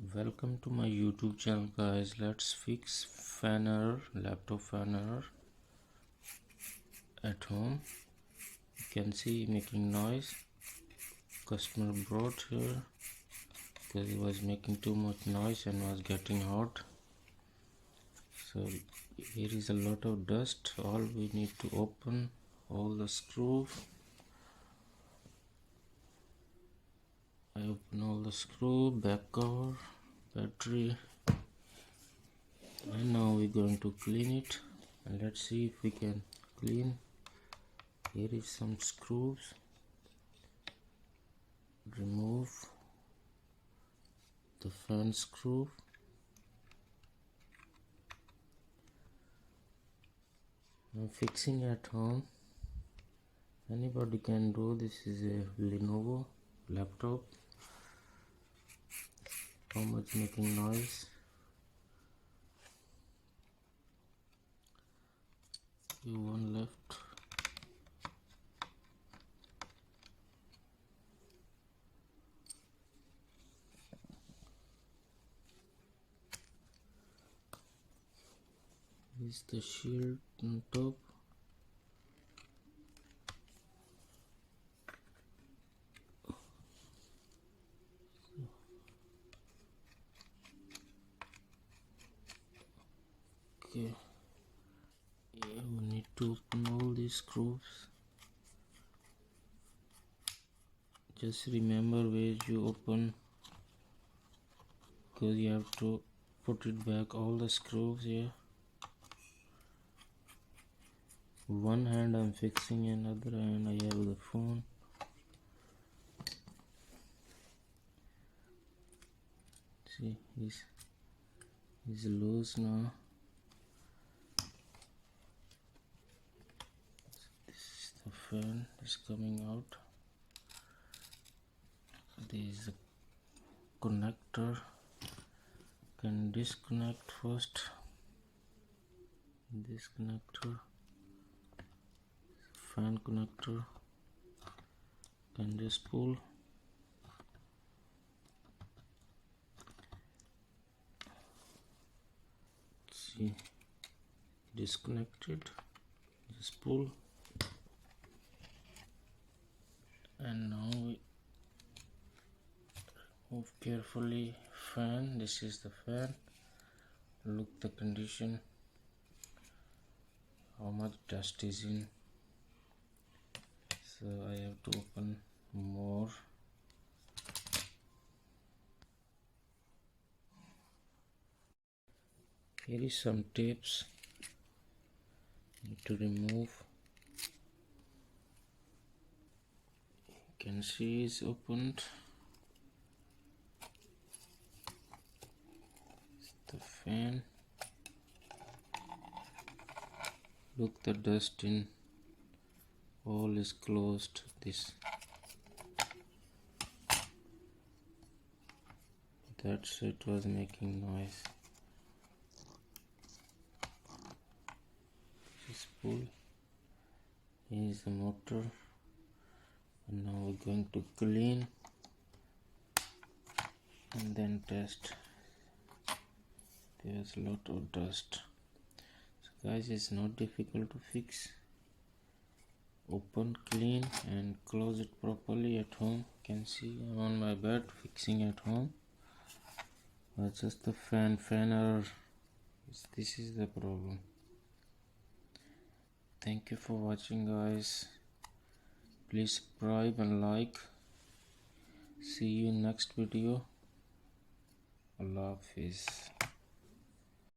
Welcome to my YouTube channel, guys. Let's fix fan error, laptop fan error at home. You can see making noise. Customer brought here because he was making too much noise and was getting hot. So here is a lot of dust. All we need to open all the screws. I open all the screw, back cover, battery, and now we're going to clean it. And let's see if we can clean. Here is some screws. Remove the fan screw. I'm fixing at home. Anybody can do this. Is a Lenovo laptop. How much making noise? One left. Is the shield on top. Okay, yeah, we need to open all these screws. Just remember where you open, because you have to put it back, all the screws here. One hand I'm fixing, another hand I have the phone. See, he's loose now. This is the fan is coming out. There is a connector. Can disconnect first. This connector, fan connector, can just pull. See, disconnected. Just pull, and now we move carefully. Fan, this is the fan. Look the condition, how much dust is in. So I have to open more. Here is some tapes need to remove. You can see it's opened. The fan. Look, the dust in all is closed. This, that's it was making noise. Just pull. Here is the motor, and now we're going to clean and then test. There's a lot of dust. So guys, it's not difficult to fix. Open, clean and close it properly at home. You can see I'm on my bed fixing at home. But just the fan error. This is the problem. Thank you for watching, guys. Please subscribe and like. See you in next video. Allah Hafiz.